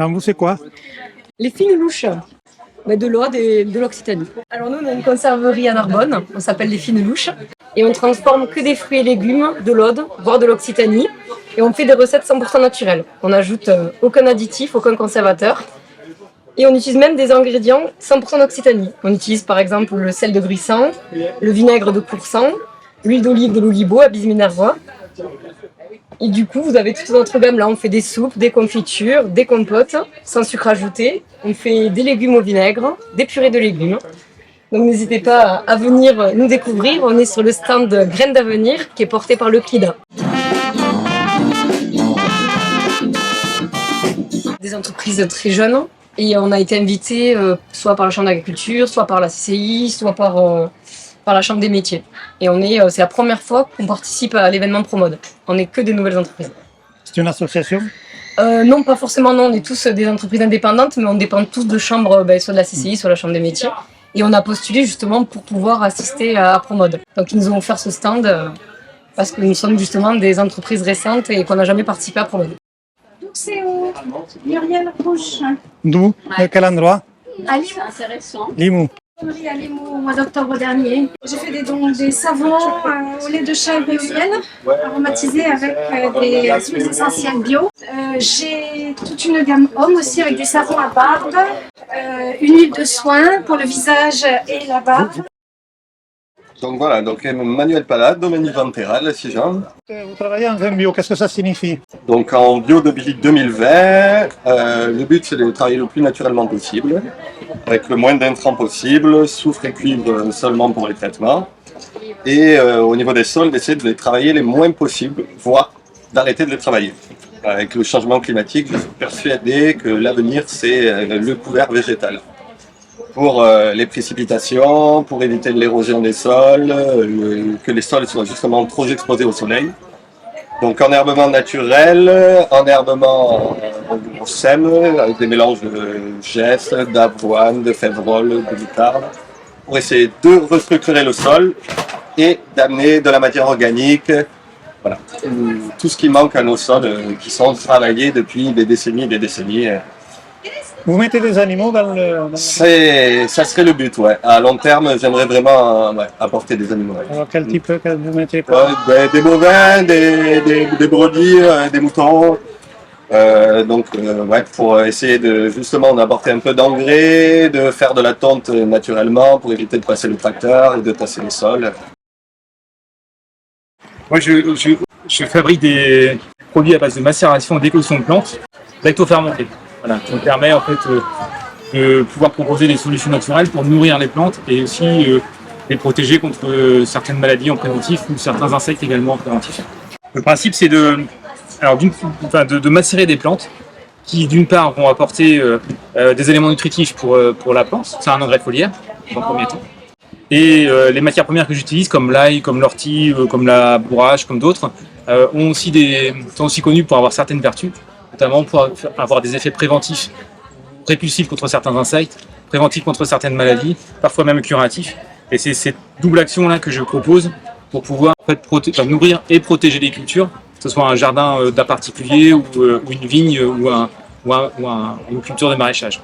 Non, vous, c'est quoi? Les fines louches, de l'Aude et de l'Occitanie. Alors nous, on a une conserverie à Narbonne, on s'appelle les fines louches, et on transforme que des fruits et légumes de l'Aude, voire de l'Occitanie, et on fait des recettes 100% naturelles. On n'ajoute aucun additif, aucun conservateur, et on utilise même des ingrédients 100% d'Occitanie. On utilise par exemple le sel de Brissan, le vinaigre de Coursan, l'huile d'olive de l'Olibo à Bise-Minervois. Et du coup, vous avez toute notre gamme là. On fait des soupes, des confitures, des compotes, sans sucre ajouté. On fait des légumes au vinaigre, des purées de légumes. Donc n'hésitez pas à venir nous découvrir. On est sur le stand Graines d'Avenir qui est porté par le CLIDA. Des entreprises très jeunes. Et on a été invité soit par la Chambre d'agriculture, soit par la CCI, soit par la Chambre des métiers. Et c'est la première fois qu'on participe à l'événement Promode. On n'est que des nouvelles entreprises. C'est une association? Non, pas forcément, non. On est tous des entreprises indépendantes, mais on dépend tous de chambres, soit de la CCI, soit de la Chambre des métiers. Et on a postulé justement pour pouvoir assister à Promode. Donc ils nous ont offert ce stand parce que nous sommes justement des entreprises récentes et qu'on n'a jamais participé à Promode. C'est au Muriel Rouge. D'où? De quel endroit? À Limoux. Limoux. À Limoux au mois d'octobre dernier. J'ai fait des savons au lait de chèvre et au miel, aromatisés avec des huiles essentielles bio. J'ai toute une gamme homme aussi avec des savons à barbe, une huile de soin pour le visage et la barbe. Donc voilà, Manuel Palade, domaine Ventéral, à Sijan. Vous travaillez en vin bio, qu'est-ce que ça signifie? Donc en bio de 2020, le but c'est de travailler le plus naturellement possible, avec le moins d'intrants possible, soufre et cuivre seulement pour les traitements. Et au niveau des sols, d'essayer de les travailler les moins possible, voire d'arrêter de les travailler. Avec le changement climatique, je suis persuadé que l'avenir c'est le couvert végétal. Pour les précipitations, pour éviter l'érosion des sols, que les sols soient justement trop exposés au soleil. Donc enherbement naturel, enherbement au sème, avec des mélanges de gestes, d'avoine, de févrole, de moutarde, pour essayer de restructurer le sol et d'amener de la matière organique, voilà, tout ce qui manque à nos sols qui sont travaillés depuis des décennies et des décennies. Vous mettez des animaux dans le... Ça serait le but, ouais. À long terme, j'aimerais vraiment apporter des animaux. Ouais. Alors quel type vous mettez quoi? Des bovins, des brebis, des moutons. Pour essayer de justement d'apporter un peu d'engrais, de faire de la tonte naturellement pour éviter de passer le tracteur et de tasser les sols. Moi, je fabrique des produits à base de macération et d'éclosion de plantes, lactofermentées. Voilà, ça me permet en fait de pouvoir proposer des solutions naturelles pour nourrir les plantes et aussi les protéger contre certaines maladies en préventif ou certains insectes également en préventif. Le principe c'est de macérer des plantes qui d'une part vont apporter des éléments nutritifs pour la plante, c'est un engrais de foliaire en premier temps. Et les matières premières que j'utilise comme l'ail, comme l'ortie, comme la bourrache, comme d'autres, sont aussi connues pour avoir certaines vertus, notamment pour avoir des effets préventifs, répulsifs contre certains insectes, préventifs contre certaines maladies, parfois même curatifs. Et c'est cette double action-là que je propose pour pouvoir en fait, nourrir et protéger les cultures, que ce soit un jardin d'un particulier ou une vigne ou une culture de maraîchage.